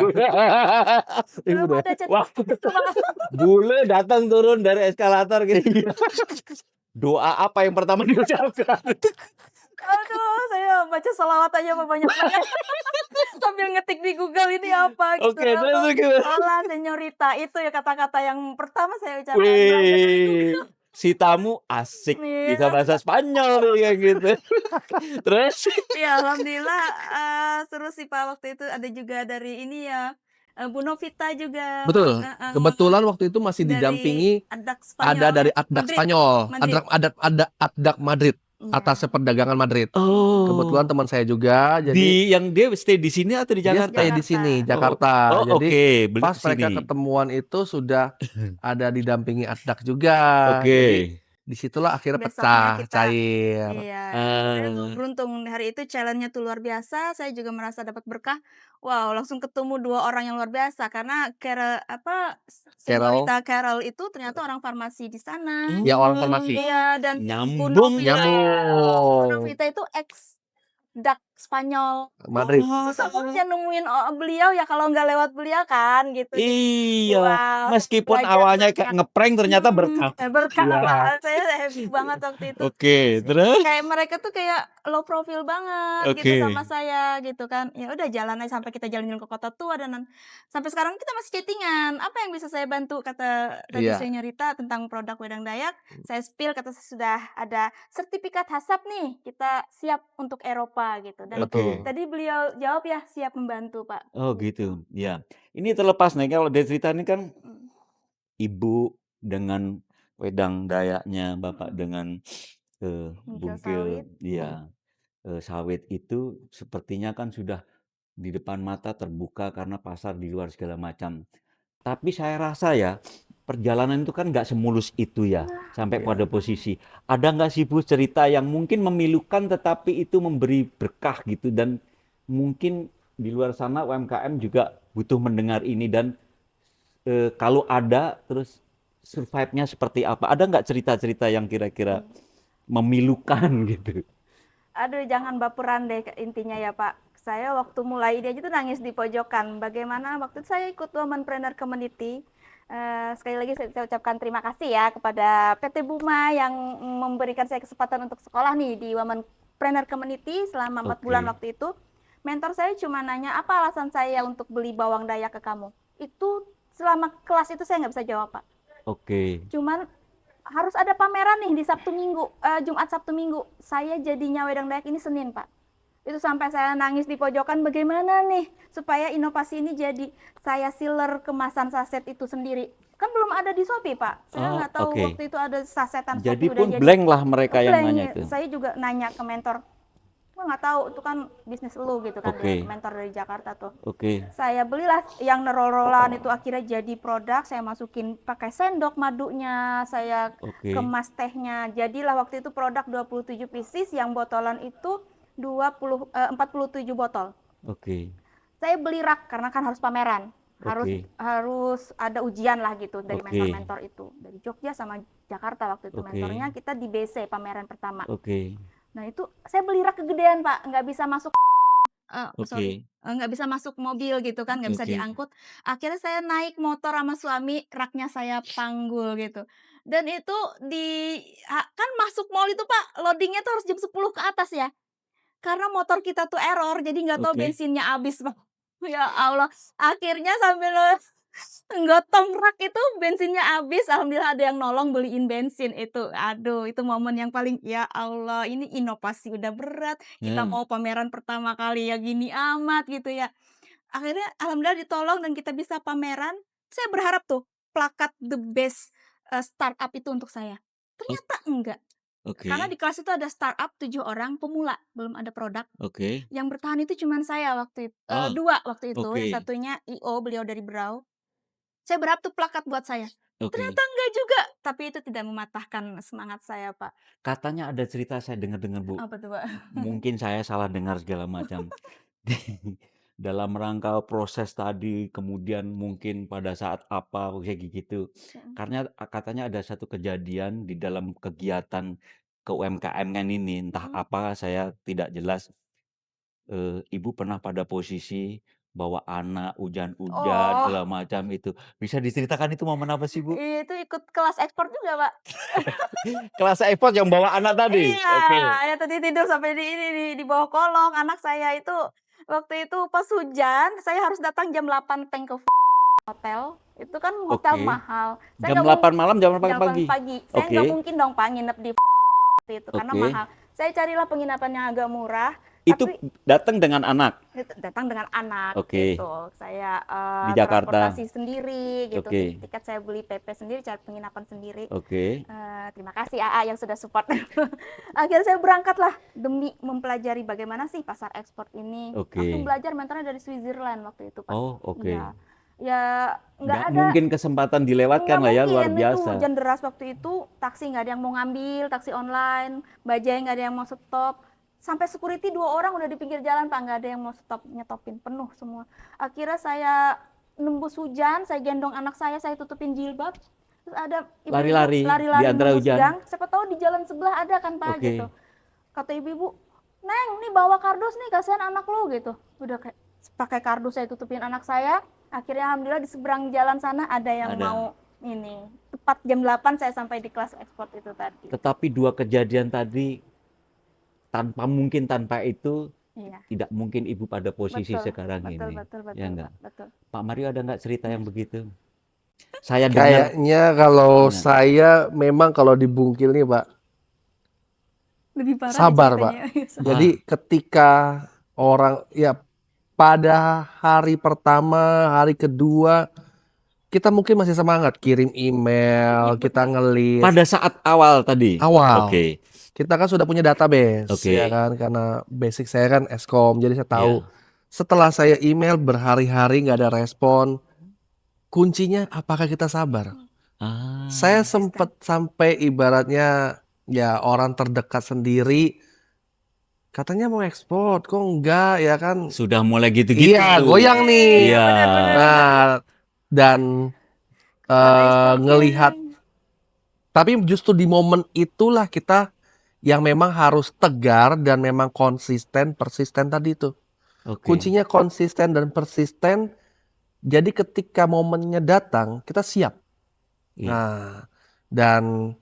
Belum Ibu ada chat wah, itu, Pak. bule datang turun dari eskalator gitu. Doa apa yang pertama diucapkan? Aduh, saya baca selawat aja banyak-banyak. Sambil ngetik di Google ini apa gitu. Oke, terus gimana? Hola, senyorita. Itu ya kata-kata yang pertama saya ucapkan. Belajar dari Wih, Google. si tamu asik bisa Iya. bahasa Spanyol nih kayak gitu. Terus? Ya, alhamdulillah seru sih Pak waktu itu. Ada juga dari ini ya, Bu Novita juga. betul. Kebetulan waktu itu masih dari didampingi Adak Spanyol. ada dari Atdak Madrid. Spanyol, Madrid. ada Atdak Madrid, Iya. atas perdagangan Madrid. Oh. Kebetulan teman saya juga, jadi Yang dia stay di sini atau di dia Jakarta? stay di sini, Jakarta. Oh, Jadi oke, beli pas ke mereka sini. ketemuan itu sudah ada didampingi Atdak juga. Oke. Jadi disitulah akhirnya Besoknya pecah, kita cair. Iya, saya Ah. beruntung hari itu challenge-nya tuh luar biasa. Saya juga merasa dapat berkah. Wow, langsung ketemu 2 orang yang luar biasa karena Carol, Senyorita Carol itu ternyata orang farmasi di sana. ya orang farmasi. Iya, dan Bu Nyambung Novita, Bu Nyambung. Novita itu ex Dak Spanyol. Madrid. Susah banget ya nemuin beliau ya kalau nggak lewat beliau kan gitu. Jadi, Iya, wow, meskipun belajar awalnya kayak banyak. ngeprank ternyata berkah. Berkah Iya. Pak. Saya happy banget waktu itu. Oke, terus? Kayak mereka tuh kayak low profile banget Oke. gitu sama saya gitu kan. Ya udah jalan aja sampai kita jalan-jalan ke kota tua dan sampai sekarang kita masih chatting-an. Apa yang bisa saya bantu kata tadi Iya. senyorita tentang produk wedang dayak. Saya spill kata saya sudah ada sertifikat HACCP nih. Kita siap untuk Eropa gitu. Dan Oke. tadi beliau jawab ya siap membantu, Pak. Oh gitu, ya. Ini terlepas nih kalau dari cerita ini kan ibu dengan wedang dayaknya, bapak dengan Bungkil bungkil, sawit. ya sawit itu sepertinya kan sudah di depan mata terbuka karena pasar di luar segala macam. Tapi saya rasa ya perjalanan itu kan nggak semulus itu ya sampai pada posisi. Ada nggak sih Bu cerita yang mungkin memilukan tetapi itu memberi berkah gitu dan mungkin di luar sana UMKM juga butuh mendengar ini dan kalau ada terus survive-nya seperti apa? Ada nggak cerita-cerita yang kira-kira memilukan gitu? Aduh, jangan baperan deh intinya ya Pak. Saya waktu mulai ide aja tuh nangis di pojokan. Bagaimana waktu itu saya ikut Womanpreneur Community. Sekali lagi saya ucapkan terima kasih ya kepada PT Buma yang memberikan saya kesempatan untuk sekolah nih di Womanpreneur Community selama 4 bulan Oke. waktu itu. Mentor saya cuma nanya, apa alasan saya untuk beli bawang dayak ke kamu? Itu selama kelas itu saya nggak bisa jawab Pak. Oke. Cuman harus ada pameran nih di Sabtu Minggu, Jumat Sabtu Minggu. Saya jadinya wedang dayak ini Senin, Pak. Itu sampai saya nangis di pojokan, bagaimana nih supaya inovasi ini jadi saya sealer kemasan saset itu sendiri. Kan belum ada di Shopee, Pak. Saya nggak tahu Oke. waktu itu ada sasetan Jadi Shopee udah pun jadi. blank lah mereka yang Blank, nanya ya. itu. Saya juga nanya ke mentor, gua nggak tahu itu kan bisnis lu gitu kan, Oke. dia mentor dari Jakarta tuh. Oke. Saya belilah yang nerol-rolan itu, akhirnya jadi produk. Saya masukin pakai sendok madunya, saya Oke. kemas tehnya. Jadilah waktu itu produk 27 pieces, yang botolan itu 47 botol. Oke. Saya beli rak karena kan harus pameran. Oke. Harus ada ujian lah gitu dari Oke. mentor-mentor itu. Dari Jogja sama Jakarta waktu itu Oke. mentornya, kita di BC pameran pertama. Oke. Nah itu saya beli rak kegedean Pak, nggak bisa masuk Oke. nggak bisa masuk mobil gitu kan, nggak bisa Oke. diangkut. Akhirnya saya naik motor sama suami, raknya saya panggul gitu. Dan itu kan masuk mall itu Pak, loadingnya tuh harus jam 10 ke atas ya. Karena motor kita tuh error, jadi nggak tahu Oke. bensinnya habis Pak. Ya Allah, akhirnya sambil gotong rak itu bensinnya habis, alhamdulillah ada yang nolong beliin bensin itu. Aduh, itu momen yang paling, ya Allah, ini inovasi udah berat, kita Ya. mau pameran pertama kali ya gini amat gitu ya. Akhirnya alhamdulillah ditolong dan kita bisa pameran. Saya berharap tuh plakat the best startup itu untuk saya. O- Ternyata enggak. Karena Oke. di kelas itu ada startup 7 orang pemula, belum ada produk. Oke. Yang bertahan itu cuman saya waktu itu, Oh, 2 waktu itu, yang oke. satunya IO, beliau dari Brau. Saya berharap tuh plakat buat saya. Oke. Ternyata enggak juga, tapi itu tidak mematahkan semangat saya, Pak. Katanya ada cerita saya dengar-dengar, Bu. Apa tuh, Pak? Mungkin saya salah dengar segala macam. Dalam rangka proses tadi, kemudian mungkin pada saat apa, kayak gitu. Mhm. Karena katanya ada satu kejadian di dalam kegiatan ke-UMKM-an ini, entah Mhm. apa saya tidak jelas. Ibu pernah pada posisi bawa anak, hujan-hujan, Oh, segala macam itu. Bisa diceritakan itu momen apa sih, Bu? itu ikut kelas ekspor juga, Pak. Kelas effort yang bawa anak tadi? Iya, Oke. ya tadi tidur sampai di ini, di bawah kolong. Anak saya itu waktu itu pas hujan, saya harus datang jam 8 ke hotel. Itu kan hotel Oke. mahal. Saya Jam nggak 8 malam, jam 8 jam 8 pagi? pagi. Saya nggak Oke. mungkin dong Pak nginep di itu karena Oke. mahal. Saya carilah penginapan yang agak murah, Itu tapi datang dengan anak? itu datang dengan anak Oke. gitu. Saya Di Jakarta? transportasi sendiri gitu. Oke. Tiket saya beli PP sendiri, cari penginapan sendiri. Oke. Terima kasih AA yang sudah support. Akhirnya saya berangkatlah demi mempelajari bagaimana sih pasar ekspor ini. Langsung Oke. belajar, mentornya dari Switzerland waktu itu, Pak. Oh, oke. Iya. Ya nggak Nggak ada, mungkin kesempatan dilewatkan nggak lah ya, luar mungkin. Itu biasa. hujan deras waktu itu, taksi nggak ada yang mau ngambil, taksi online, bajai nggak ada yang mau stop. Sampai security 2 orang udah di pinggir jalan Pak, nggak ada yang mau stop, nyetopin, penuh semua. Akhirnya saya nembus hujan, saya gendong anak saya tutupin jilbab. Terus ada ibu-ibu Lari-lari di lari-lari antara menus hujan? gang, siapa tahu di jalan sebelah ada kan Pak gitu. Oke. Kata ibu-ibu, "Neng, nih bawa kardus nih, kasihan anak lu," gitu. Udah kayak pakai kardus saya tutupin anak saya. Akhirnya alhamdulillah di seberang jalan sana ada yang Ada. mau ini. Tepat jam 8 saya sampai di kelas ekspor itu tadi. Tetapi 2 kejadian tadi, tanpa itu, Iya. tidak mungkin Ibu pada posisi Betul, sekarang betul, ini. betul, Ya betul, enggak? Pak, betul. Pak Mario ada nggak cerita yang begitu? Saya dengar. Kayaknya kalau Gimana? saya memang kalau dibungkil nih Pak, Lebih parah sabar Pak. ceritanya. Jadi ketika orang ya pada hari pertama, hari kedua kita mungkin masih semangat kirim email, kita ngelis Pada saat awal tadi? awal. Oke. Kita kan sudah punya database Oke. ya kan, karena basic saya kan Eskom, jadi saya tahu. Iya. Setelah saya email berhari-hari nggak ada respon, kuncinya apakah kita sabar? Saya sempat sampai ibaratnya ya orang terdekat sendiri katanya mau ekspor, kok enggak ya kan? Sudah mulai gitu-gitu. Iya, goyang nih. Iya. Nah, dan Kepada ekspor ngelihat, kirim. tapi justru di momen itulah kita yang memang harus tegar dan memang konsisten, persisten tadi itu. Oke. Kuncinya konsisten dan persisten. Jadi ketika momennya datang, kita siap. Iya. Nah, dan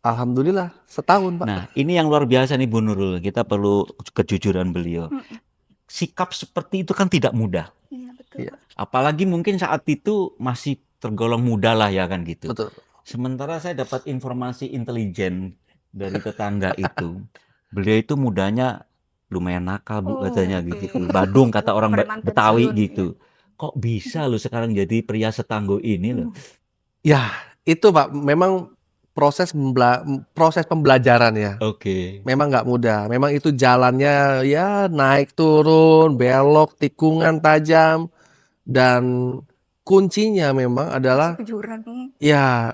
alhamdulillah setahun, Pak. Nah, ini yang luar biasa nih Bu Nurul. Kita perlu kejujuran beliau. Mm-mm. Sikap seperti itu kan tidak mudah. Iya betul Iya. Pak. Apalagi mungkin saat itu masih tergolong muda lah ya kan gitu. Betul. Sementara saya dapat informasi intelijen dari tetangga itu. Beliau itu mudanya lumayan nakal Bu Oh, katanya oke. gitu. Badung kata orang Preman Betawi pensiun, gitu. Kok bisa lo sekarang jadi pria setangguh ini loh? Ya, itu Pak, memang proses pembelajaran ya. Oke. Memang nggak mudah. Memang itu jalannya ya naik turun, belok, tikungan tajam, dan kuncinya memang adalah Masuk ke jurang. ya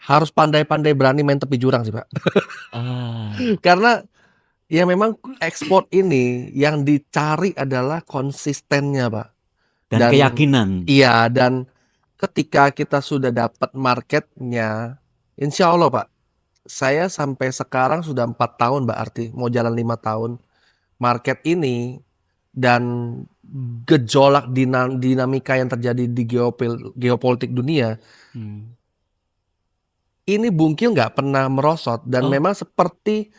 harus pandai-pandai berani main tepi jurang sih Pak. Ah, Karena ya memang ekspor ini yang dicari adalah konsistennya Pak. dan Dan keyakinan. iya, dan ketika kita sudah dapat marketnya, insya Allah Pak, saya sampai sekarang sudah 4 tahun berarti mau jalan 5 tahun market ini, dan gejolak dinamika yang terjadi di geopolitik dunia Hmm. ini Bungkil nggak pernah merosot, dan Oh. memang seperti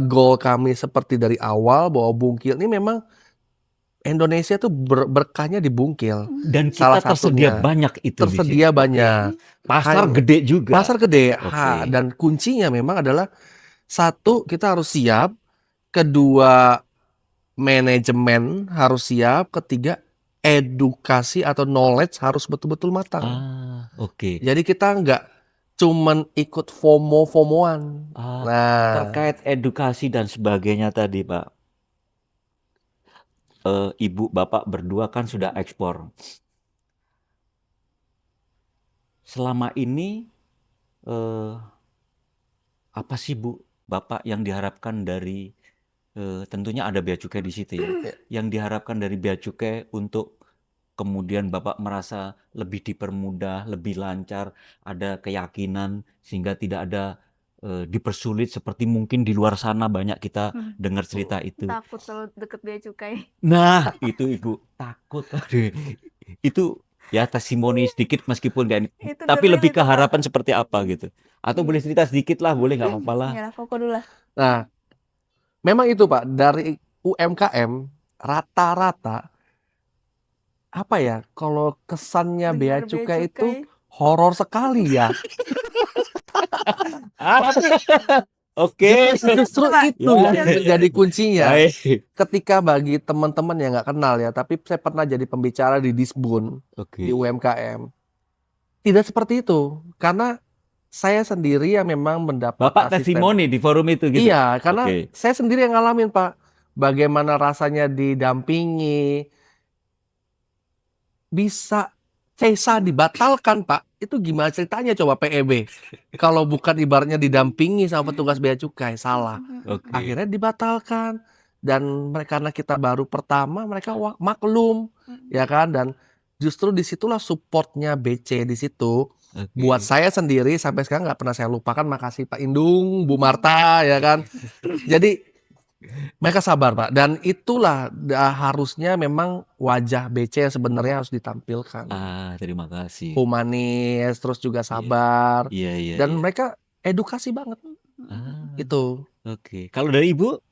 goal kami seperti dari awal bahwa Bungkil ini memang Indonesia tuh berkahnya di Bungkil. Dan Salah kita tersedia satunya banyak itu di sini. tersedia banyak. Pasar Hanya- gede juga. Pasar gede. Oke. Dan kuncinya memang adalah satu, kita harus siap. Kedua, manajemen harus siap. Ketiga, edukasi atau knowledge harus betul-betul matang. Ah, oke. Jadi kita nggak cuman ikut FOMO-FOMOan. Ah, Nah, terkait edukasi dan sebagainya tadi, Pak. Ibu bapak berdua kan sudah ekspor. Selama ini apa sih Bu, Bapak yang diharapkan dari tentunya ada bea cukai di situ ya. Yang diharapkan dari bea cukai untuk kemudian Bapak merasa lebih dipermudah, lebih lancar, ada keyakinan sehingga tidak ada dipersulit seperti mungkin di luar sana banyak kita dengar cerita itu. Takut kalau deket bea cukai. Nah, itu Ibu takut. Aduh. Itu ya testimoni sedikit meskipun nggak Itu tapi the real lebih itu, ke Pak. harapan seperti apa gitu. Atau boleh cerita sedikit lah, boleh nggak apa-apa lah. Ya, koko dulu lah. nah, memang itu Pak, dari UMKM rata-rata apa ya, kalau kesannya bea Dengar cukai itu horor sekali ya. Oke. Justru itu yang menjadi kuncinya. Baik. Ketika bagi teman-teman yang nggak kenal ya, tapi saya pernah jadi pembicara di Disbun, Oke. di UMKM. Tidak seperti itu, karena saya sendiri yang memang mendapat Bapak asisten. testimoni di forum itu gitu. Iya, karena Oke. saya sendiri yang ngalamin Pak, bagaimana rasanya didampingi, bisa CESA dibatalkan Pak. Itu gimana ceritanya coba PEB? Kalau bukan ibaratnya didampingi sama petugas bea cukai, salah. Oke. Akhirnya dibatalkan. Dan karena kita baru pertama, mereka maklum, ya kan? Dan justru disitulah supportnya BC di situ. Oke. Buat saya sendiri sampai sekarang nggak pernah saya lupakan. Makasih Pak Indung, Bu Marta, ya kan? Jadi mereka sabar Pak, dan itulah harusnya memang wajah BC yang sebenarnya harus ditampilkan. Terima kasih. Humanis, terus juga sabar, Iya. dan mereka edukasi banget. Itu. Oke. Kalau dari Ibu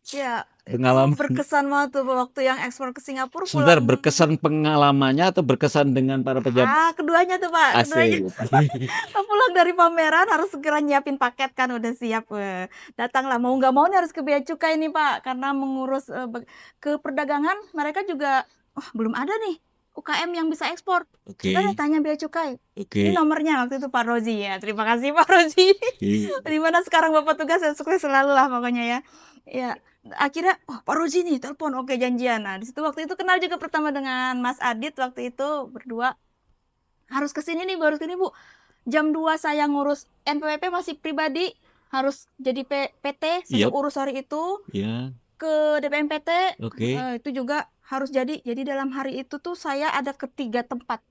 Ya, pengalaman berkesan banget tuh waktu yang ekspor ke Singapura. sebentar pulang. berkesan pengalamannya atau berkesan dengan para pejabat? Keduanya tuh Pak. Keduanya. Asik. Pulang dari pameran harus segera nyiapin paket kan, udah siap. Datanglah mau nggak mau nih harus ke bea cukai nih Pak, karena mengurus ke perdagangan mereka juga belum ada nih UKM yang bisa ekspor. Oke. Kita tanya bea cukai. Oke. Ini nomornya waktu itu Pak Rozi ya. Terima kasih Pak Rozi. Dimana sekarang Bapak tugas ya, sukses selalu lah pokoknya ya. Ya, akhirnya Pak Rozi nih telepon, oke janjian. Nah, di situ waktu itu kenal juga pertama dengan Mas Adit, waktu itu berdua harus kesini nih, baru kesini Bu. Jam 2 saya ngurus NPWP masih pribadi, harus jadi PT, saya urus hari itu. Ya. Ke DPMPT, Oke. itu juga harus jadi dalam hari itu tuh saya ada ke 3 tempat.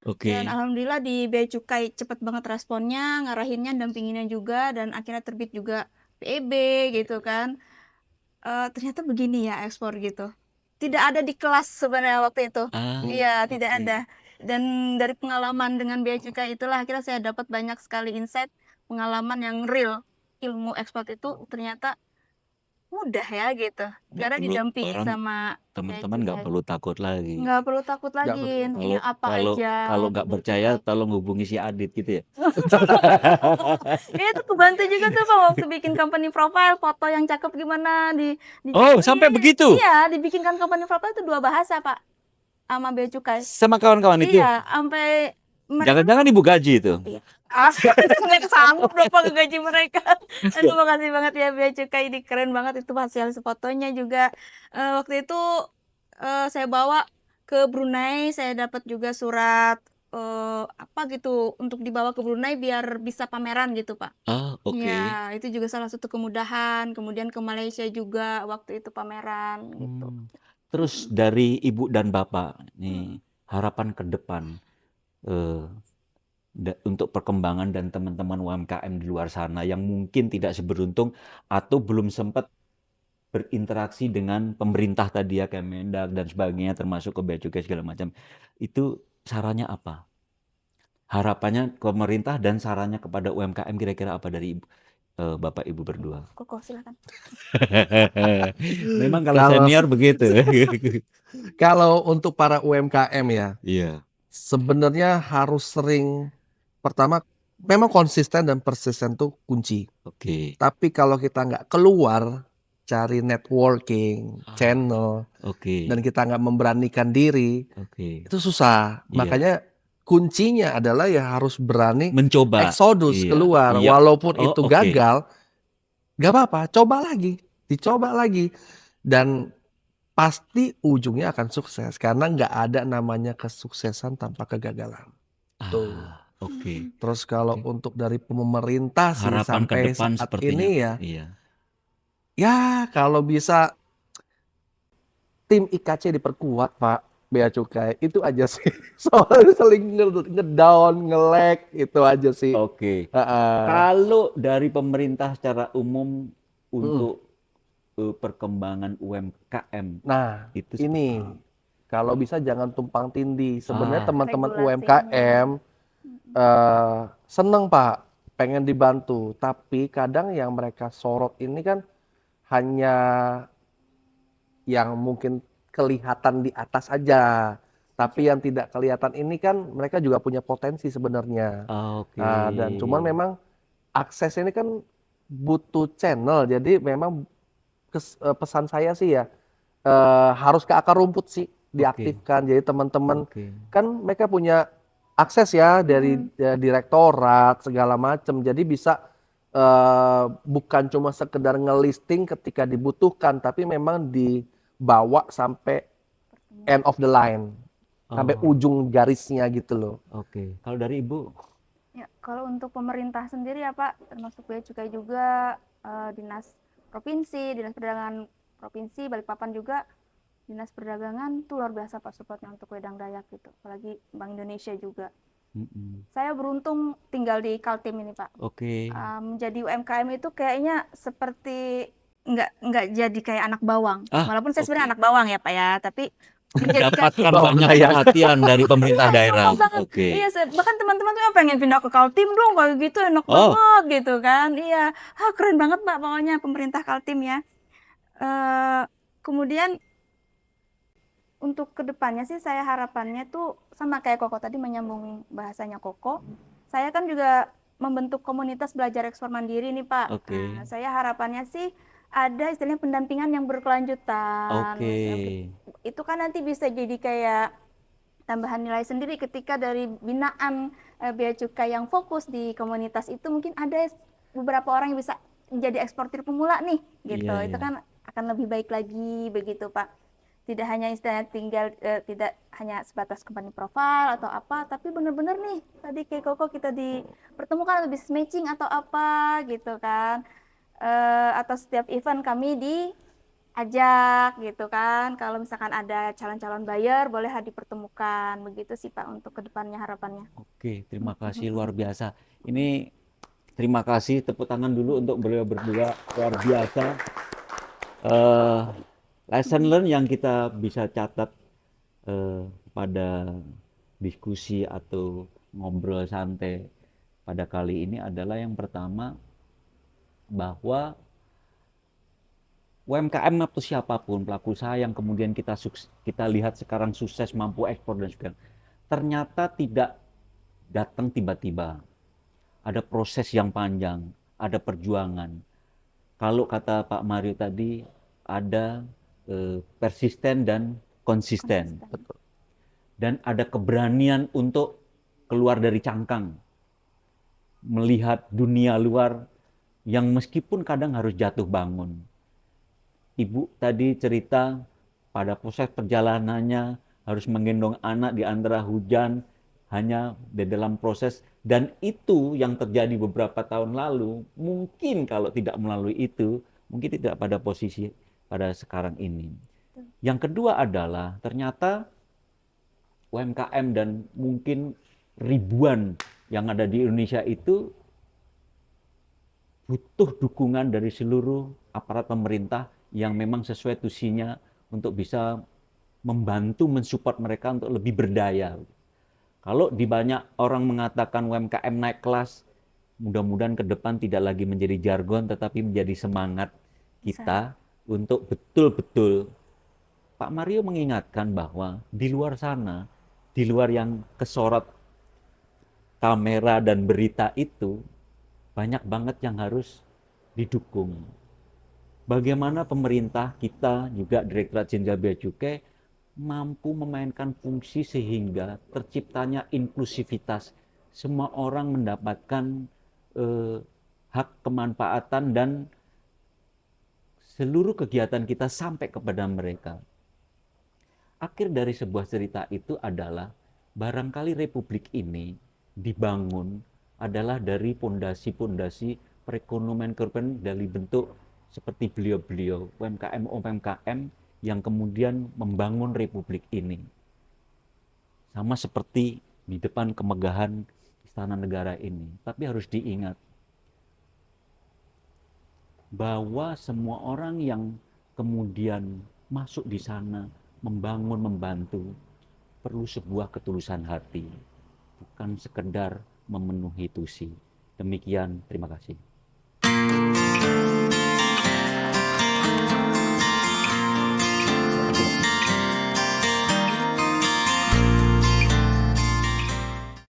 Oke. Dan alhamdulillah di Bea Cukai cepet banget responnya, ngarahinnya, dampinginnya juga, dan akhirnya terbit juga PEB gitu kan. Ternyata begini ya ekspor gitu. Tidak ada di kelas sebenarnya waktu itu. Ah, Iya, tidak oke. ada. Dan dari pengalaman dengan Bea Cukai itulah akhirnya saya dapat banyak sekali insight, pengalaman yang real. Ilmu ekspor itu ternyata mudah ya gitu. Nggak Karena perlu didampingi orang sama Bea teman-teman nggak Cukai. perlu takut lagi. Nggak perlu takut Nggak lagi, perlu. punya Kalau apa kalau aja kalau di nggak Bea percaya, Cukai. tolong hubungi si Adit gitu ya. Itu kebantu juga tuh Pak waktu bikin company profile, foto yang cakep gimana Oh, sampai begitu? iya, dibikinkan company profile itu 2 bahasa Pak sama Bea Cukai. Sama kawan-kawan itu? Iya, sampai mereka Jangan-jangan ibu gaji itu? iya. Nggak sanggup dong Pak ngegaji mereka. Aduh makasih banget ya Bea Cukai, ini keren banget itu hasil fotonya juga. Waktu itu saya bawa ke Brunei, saya dapat juga surat apa gitu untuk dibawa ke Brunei biar bisa pameran gitu Pak. Ah, oke. Ya, itu juga salah satu kemudahan. Kemudian ke Malaysia juga waktu itu pameran gitu. Terus Mm-mm. dari ibu dan bapak nih, Mm. harapan ke depan eh, untuk perkembangan dan teman-teman UMKM di luar sana yang mungkin tidak seberuntung atau belum sempat berinteraksi dengan pemerintah tadi ya, Kemendag dan sebagainya, termasuk ke Bea Cukai segala macam. Itu sarannya apa? Harapannya ke pemerintah dan sarannya kepada UMKM kira-kira apa dari Bapak Ibu berdua? Koko silakan. Memang kalau Kalau senior begitu. kalau untuk para UMKM ya, Iya, sebenarnya harus sering pertama memang konsisten dan persisten tuh kunci. oke. Tapi kalau kita nggak keluar cari networking, Ah, channel, dan oke, kita nggak memberanikan diri, oke. itu susah. Iya, Makanya kuncinya adalah ya harus berani mencoba. eksodus Iya, keluar. iya. Walaupun Oh, itu oke. gagal, nggak apa-apa, coba lagi, dicoba lagi. Dan pasti ujungnya akan sukses. Karena nggak ada namanya kesuksesan tanpa kegagalan. Tuh. Ah, oke. Terus kalau Oke. untuk dari pemerintah sih Harapan ke sampai depan saat sepertinya. ini ya, Iya. ya kalau bisa tim IKC diperkuat Pak Bea Cukai itu aja sih. Soalnya saling ngedown, nge-lag itu aja sih. Oke. Heeh. Kalau dari pemerintah secara umum Mm. untuk perkembangan UMKM Nah, itu seperti ini apa? kalau bisa jangan tumpang tindih. Sebenarnya Ah, teman-teman Regulasinya. UMKM seneng Pak, pengen dibantu. Tapi kadang yang mereka sorot ini kan hanya yang mungkin kelihatan di atas aja. Tapi yang tidak kelihatan ini kan mereka juga punya potensi sebenarnya. oke. Nah, dan cuman memang akses ini kan butuh channel. Jadi memang pesan saya sih ya harus ke akar rumput sih Oke. diaktifkan. Jadi teman-teman Oke. kan mereka punya akses ya dari Mm. direktorat segala macam. Jadi bisa bukan cuma sekedar ngelisting ketika dibutuhkan, tapi memang dibawa sampai end of the line, sampai Oh, ujung garisnya gitu loh. oke. Kalau dari Ibu? Ya, kalau untuk pemerintah sendiri ya Pak, termasuk Bea Cukai juga, Dinas Provinsi, Dinas Perdagangan Provinsi, Balikpapan juga, Dinas Perdagangan tuh luar biasa Pak supportnya untuk Wedang Dayak gitu. Apalagi Bank Indonesia juga. Mm-mm. Saya beruntung tinggal di Kaltim ini Pak. Oke. Menjadi UMKM itu kayaknya seperti nggak jadi kayak anak bawang. Ah, Walaupun saya oke. sebenarnya anak bawang ya Pak ya, tapi menjadikan Mendapatkan Bawang banyak dayak. perhatian dari pemerintah iya daerah. sama banget. Oke. Iya, bahkan teman-teman tuh pengen pindah ke Kaltim dong kayak gitu enak Oh, banget gitu kan. Iya, keren banget Pak pokoknya pemerintah Kaltim ya. Eh, Kemudian untuk kedepannya sih saya harapannya tuh sama kayak Koko tadi menyambung bahasanya Koko. Saya kan juga membentuk komunitas belajar ekspor mandiri nih Pak. oke. Saya harapannya sih ada istilahnya pendampingan yang berkelanjutan. Oke. Itu kan nanti bisa jadi kayak tambahan nilai sendiri ketika dari binaan Bea Cukai yang fokus di komunitas itu mungkin ada beberapa orang yang bisa menjadi eksportir pemula nih gitu. Iya, Itu iya. kan akan lebih baik lagi begitu Pak. Tidak hanya istilahnya tinggal tidak hanya sebatas company profile atau apa, tapi benar-benar nih tadi kayak Koko kita dipertemukan atau business matching atau apa gitu kan. Atau setiap event kami ajak gitu kan. Kalau misalkan ada calon-calon buyer, boleh dipertemukan. Begitu sih Pak untuk kedepannya harapannya. Oke, terima kasih luar biasa. Ini terima kasih, tepuk tangan dulu untuk beliau berdua, luar biasa. Eh, Lesson learn yang kita bisa catat pada diskusi atau ngobrol santai pada kali ini adalah yang pertama, bahwa UMKM atau siapapun pelaku usaha yang kemudian kita lihat sekarang sukses, mampu ekspor dan sebagainya, ternyata tidak datang tiba-tiba. Ada proses yang panjang, ada perjuangan. Kalau kata Pak Mario tadi, ada persisten dan konsisten. Konsisten. Dan ada keberanian untuk keluar dari cangkang, melihat dunia luar yang meskipun kadang harus jatuh bangun. Ibu tadi cerita pada proses perjalanannya harus menggendong anak di antara hujan, hanya di dalam proses, dan itu yang terjadi beberapa tahun lalu. Mungkin kalau tidak melalui itu, mungkin tidak pada posisi pada sekarang ini. Yang kedua adalah ternyata UMKM dan mungkin ribuan yang ada di Indonesia itu butuh dukungan dari seluruh aparat pemerintah yang memang sesuai tusinya untuk bisa membantu mensupport mereka untuk lebih berdaya. Kalau di banyak orang mengatakan UMKM naik kelas, mudah-mudahan ke depan tidak lagi menjadi jargon tetapi menjadi semangat kita untuk betul-betul. Pak Mario mengingatkan bahwa di luar sana, di luar yang kesorot kamera dan berita itu, banyak banget yang harus didukung. Bagaimana pemerintah kita, juga Direktorat Jenderal Bea Cukai, mampu memainkan fungsi sehingga terciptanya inklusivitas. Semua orang mendapatkan hak kemanfaatan dan seluruh kegiatan kita sampai kepada mereka. Akhir dari sebuah cerita itu adalah barangkali republik ini dibangun adalah dari pondasi-pondasi perekonomian dari bentuk seperti beliau-beliau, UMKM yang kemudian membangun republik ini. Sama seperti di depan kemegahan Istana Negara ini. Tapi harus diingat bahwa semua orang yang kemudian masuk di sana, membangun, membantu, perlu sebuah ketulusan hati, bukan sekedar memenuhi tusi. Demikian, terima kasih.